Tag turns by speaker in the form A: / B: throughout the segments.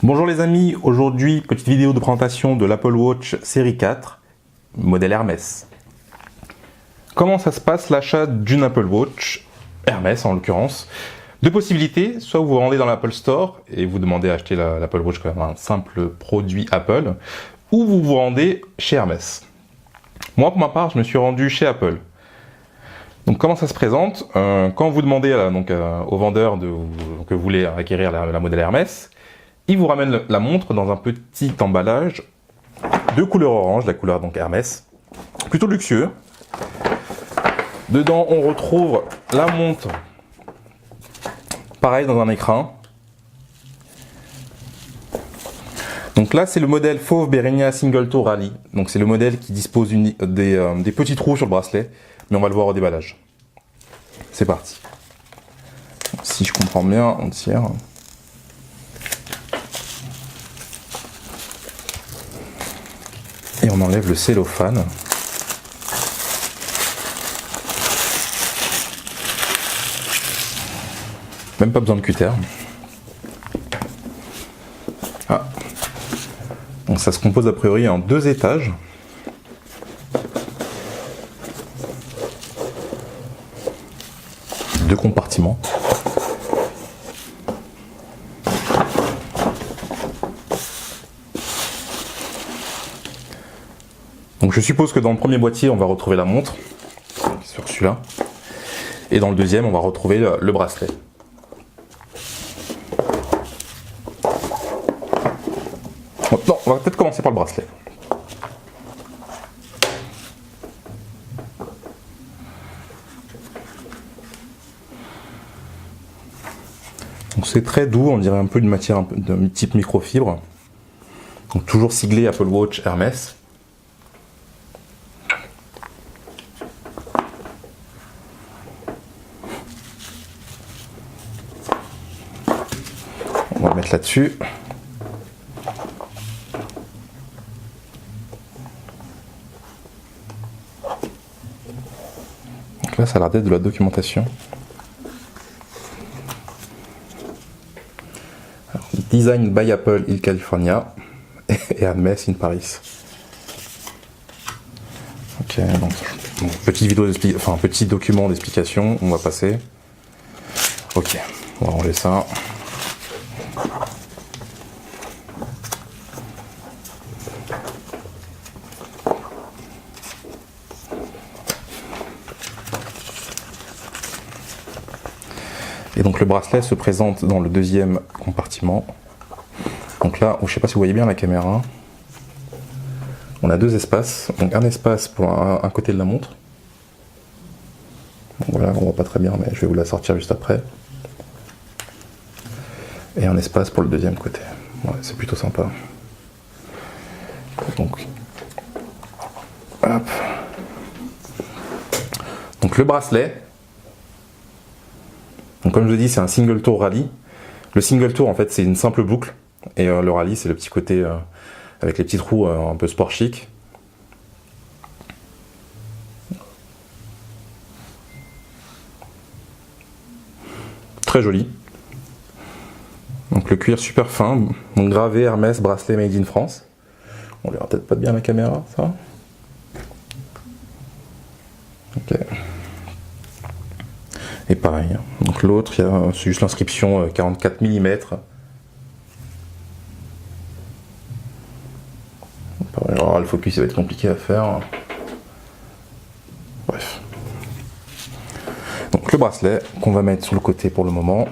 A: Bonjour les amis, aujourd'hui petite vidéo de présentation de l'Apple Watch série 4, modèle Hermès. Comment ça se passe l'achat d'une Apple Watch, Hermès en l'occurrence? Deux possibilités, soit vous vous rendez dans l'Apple Store et vous demandez à acheter l'Apple Watch comme un simple produit Apple, ou vous vous rendez chez Hermès. Moi pour ma part, je me suis rendu chez Apple. Donc comment ça se présente? Quand vous demandez au vendeur que vous voulez acquérir la modèle Hermès, il vous ramène la montre dans un petit emballage de couleur orange, la couleur donc Hermès, plutôt luxueux. Dedans, on retrouve la montre, pareil dans un écrin. Donc là, c'est le modèle Fauve Bérenia Single Toe Rally. Donc c'est le modèle qui dispose des petits trous sur le bracelet, mais on va le voir au déballage. C'est parti. Si je comprends bien, on tire. Et on enlève le cellophane. Même pas besoin de cutter. Ah. Donc ça se compose a priori en deux étages. Deux compartiments. Donc je suppose que dans le premier boîtier, on va retrouver la montre, sur celui-là. Et dans le deuxième, on va retrouver le bracelet. Non, on va peut-être commencer par le bracelet. Donc c'est très doux, on dirait un peu une matière de type microfibre. Donc toujours siglé Apple Watch Hermès. On va mettre là-dessus. Donc là, ça a l'air d'être de la documentation. Alors, Design by Apple in California et Hermès in Paris. Ok, donc petite vidéo petit document d'explication, on va passer. Ok, on va ranger ça. Et donc le bracelet se présente dans le deuxième compartiment. Donc là, je ne sais pas si vous voyez bien la caméra, on a deux espaces. Donc un espace pour un côté de la montre. Donc voilà, on voit pas très bien, mais je vais vous la sortir juste après. Et un espace pour le deuxième côté. Ouais, c'est plutôt sympa. Donc, hop. Donc le bracelet. Donc comme je dis, c'est un single toe rallye. Le single toe, en fait, c'est une simple boucle. Et le rallye, c'est le petit côté avec les petits trous un peu sport chic. Très joli. Donc le cuir super fin. Donc gravé Hermès, bracelet made in France. On verra peut-être pas bien la caméra, ça va. Ok. Et pareil, donc l'autre, c'est juste l'inscription 44 mm. Alors, le focus, ça va être compliqué à faire. Bref. Donc le bracelet qu'on va mettre sur le côté pour le moment.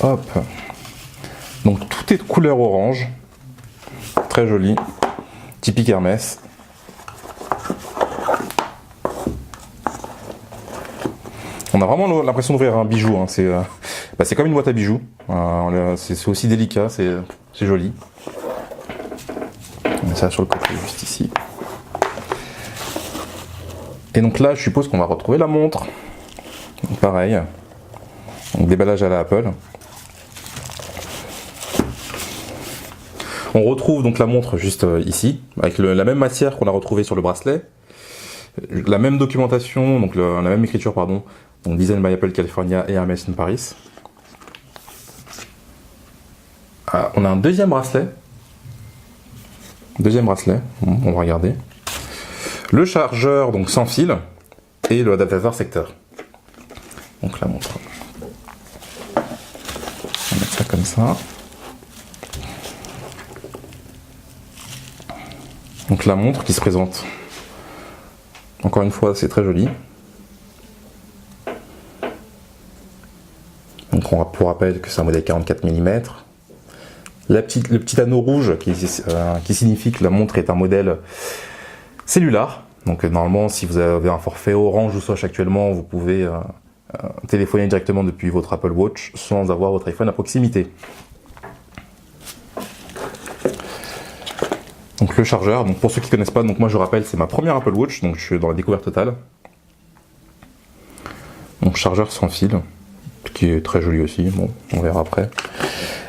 A: Hop. Donc tout est de couleur orange. Très joli. Typique Hermès. On a vraiment l'impression d'ouvrir un bijou, hein. C'est comme une boîte à bijoux, c'est aussi délicat, c'est joli. On met ça sur le côté, juste ici. Et donc là, je suppose qu'on va retrouver la montre. Donc pareil, donc déballage à la Apple. On retrouve donc la montre juste ici, avec la même matière qu'on a retrouvée sur le bracelet. La même documentation, donc la même écriture, pardon. Donc Design by Apple California et Hermès in Paris. On a un deuxième bracelet. On va regarder. Le chargeur donc sans fil et le adaptateur secteur. Donc la montre. On va mettre ça comme ça. Donc la montre qui se présente. Encore une fois, c'est très joli. Donc pour rappel que c'est un modèle 44 mm. Le petit anneau rouge qui signifie que la montre est un modèle cellulaire. Donc normalement, si vous avez un forfait Orange ou Soch actuellement, vous pouvez téléphoner directement depuis votre Apple Watch sans avoir votre iPhone à proximité. Donc le chargeur, donc pour ceux qui ne connaissent pas, donc moi je rappelle, c'est ma première Apple Watch, donc je suis dans la découverte totale. Donc chargeur sans fil, qui est très joli aussi, bon, on verra après.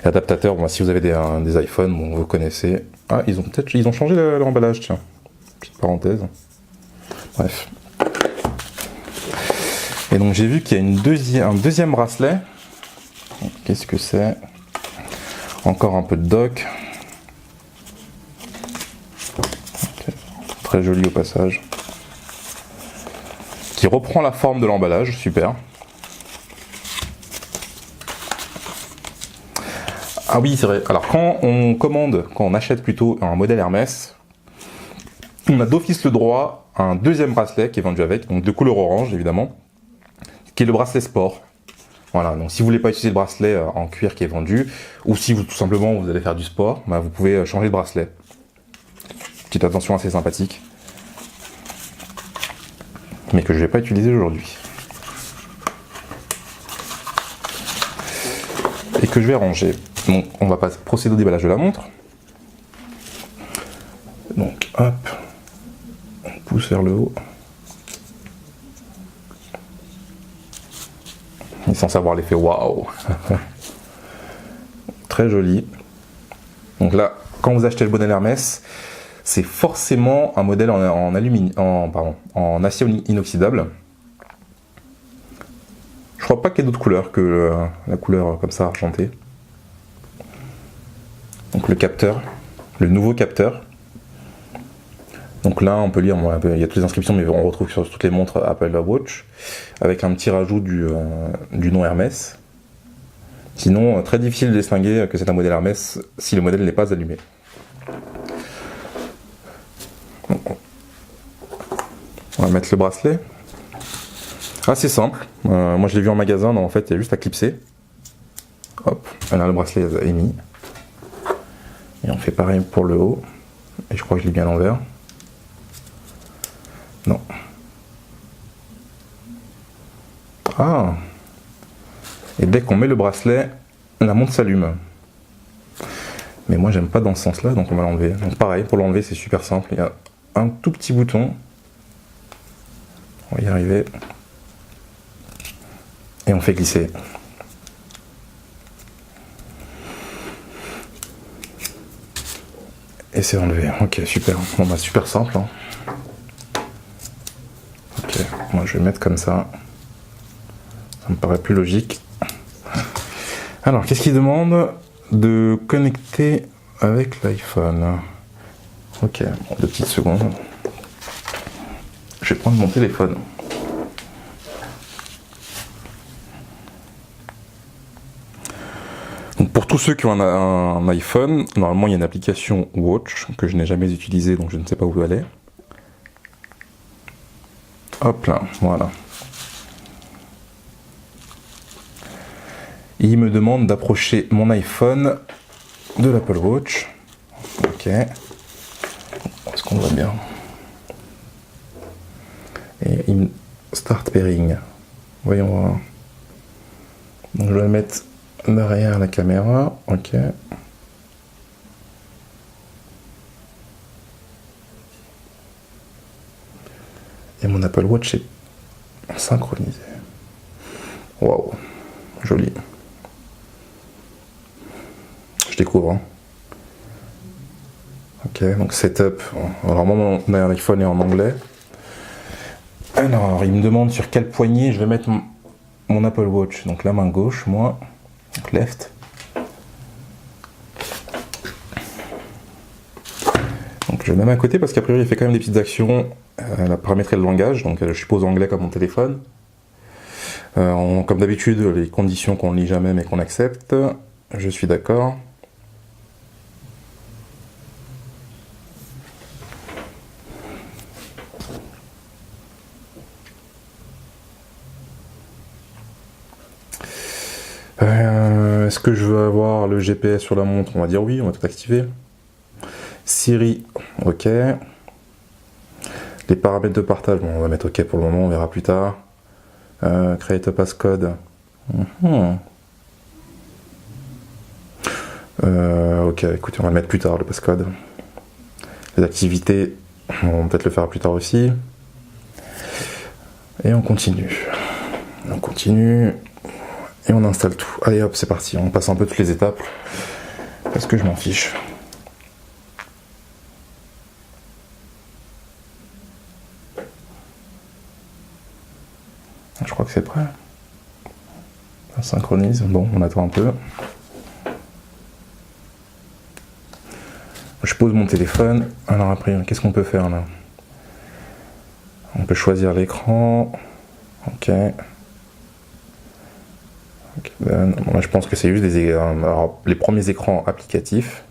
A: Et adaptateur, bon, si vous avez des iPhones, bon, vous connaissez. Ah, ils ont changé l'emballage, tiens. Petite parenthèse. Bref. Et donc j'ai vu qu'il y a un deuxième bracelet. Qu'est-ce que c'est? Encore un peu de dock. Okay. Très joli au passage. Qui reprend la forme de l'emballage, super. Ah oui, c'est vrai. Alors quand on achète plutôt un modèle Hermès, on a d'office le droit à un deuxième bracelet qui est vendu avec, donc de couleur orange évidemment, qui est le bracelet sport. Voilà, donc si vous voulez pas utiliser le bracelet en cuir qui est vendu, ou si tout simplement vous allez faire du sport, bah, vous pouvez changer de bracelet. Petite attention assez sympathique, mais que je vais pas utiliser aujourd'hui. Et que je vais ranger. Donc on va procéder au déballage de la montre. Donc hop, on pousse vers le haut. Et sans savoir l'effet waouh. Très joli. Donc là, quand vous achetez le modèle Hermès, c'est forcément un modèle en acier inoxydable. Je crois pas qu'il y ait d'autres couleurs que la couleur comme ça argentée. Donc le capteur, le nouveau capteur. Donc là on peut lire, il y a toutes les inscriptions, mais on retrouve sur toutes les montres Apple Watch, avec un petit rajout du nom Hermès. Sinon, très difficile de distinguer que c'est un modèle Hermès si le modèle n'est pas allumé. Donc, on va mettre le bracelet. Assez simple. Moi je l'ai vu en magasin, donc en fait il y a juste à clipser. Hop, là le bracelet est mis. Et on fait pareil pour le haut. Et je crois que je l'ai bien à l'envers. Non. Ah. Et dès qu'on met le bracelet, la montre s'allume. Mais moi j'aime pas dans ce sens là, donc on va l'enlever. Donc pareil, pour l'enlever c'est super simple. Il y a un tout petit bouton. On va y arriver. Et on fait glisser. Et c'est enlevé. Ok, super. Bon bah super simple. Hein. Ok, moi je vais mettre comme ça. Ça me paraît plus logique. Alors, qu'est-ce qu'il demande? De connecter avec l'iPhone. Ok, bon, 2 petites secondes. Je vais prendre mon téléphone. Donc pour tous ceux qui ont un iPhone, normalement il y a une application Watch que je n'ai jamais utilisée, donc je ne sais pas où elle est. Hop là, voilà. Et il me demande d'approcher mon iPhone de l'Apple Watch. Ok. Est-ce qu'on voit bien? Et il me start pairing. Voyons voir. Donc je vais le mettre derrière la caméra. Ok. Et mon Apple Watch est synchronisé. Waouh, joli. Je découvre. Hein. Ok, donc setup. Alors moi mon iPhone est en anglais. Alors il me demande sur quelle poignée je vais mettre mon Apple Watch. Donc la main gauche, moi. Donc left. Je le mets à côté parce qu'a priori il fait quand même des petites actions. Elle a paramétré le langage, donc je suppose anglais comme mon téléphone. Comme d'habitude, les conditions qu'on ne lit jamais mais qu'on accepte. Je suis d'accord. Est-ce que je veux avoir le GPS sur la montre? On va dire oui, on va tout activer. Siri, ok. Les paramètres de partage, bon, on va mettre ok pour le moment, on verra plus tard. Create a passcode. Ok, écoutez, on va le mettre plus tard, le passcode. Les activités, on va peut-être le faire plus tard aussi. Et on continue. On continue. Et on installe tout. Allez hop, c'est parti. On passe un peu toutes les étapes. Parce que je m'en fiche. Je crois que c'est prêt. Ça synchronise. Bon, on attend un peu. Je pose mon téléphone. Alors après, qu'est-ce qu'on peut faire là? On peut choisir l'écran. Ok. Bon, là, je pense que c'est juste alors, les premiers écrans applicatifs.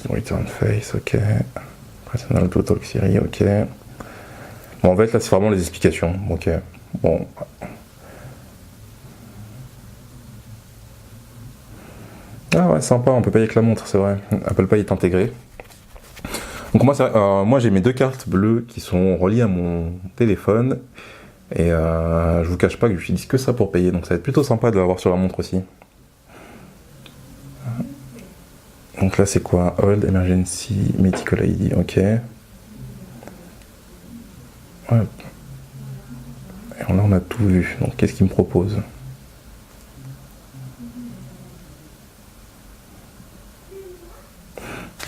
A: Return face, ok. Personal to Talk Siri, ok. Bon, en fait, là, c'est vraiment les explications. Ok. Bon. Ah ouais, sympa, on peut payer avec la montre, c'est vrai. Apple Pay est intégré. Donc moi j'ai mes deux cartes bleues qui sont reliées à mon téléphone. Et je vous cache pas que j'utilise que ça pour payer, donc ça va être plutôt sympa de l'avoir sur la montre aussi. Donc là c'est quoi? Hold Emergency Medical ID, ok. Ouais. Et là on a tout vu, donc qu'est-ce qu'il me propose?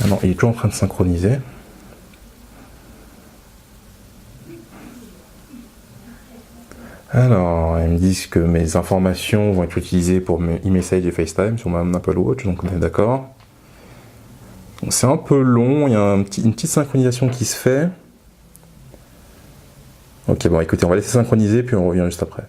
A: Ah non, il est toujours en train de synchroniser. Alors, ils me disent que mes informations vont être utilisées pour mes e-message et FaceTime sur mon Apple Watch, donc on est d'accord. C'est un peu long, il y a une petite synchronisation qui se fait. Ok, bon écoutez, on va laisser synchroniser, puis on revient juste après.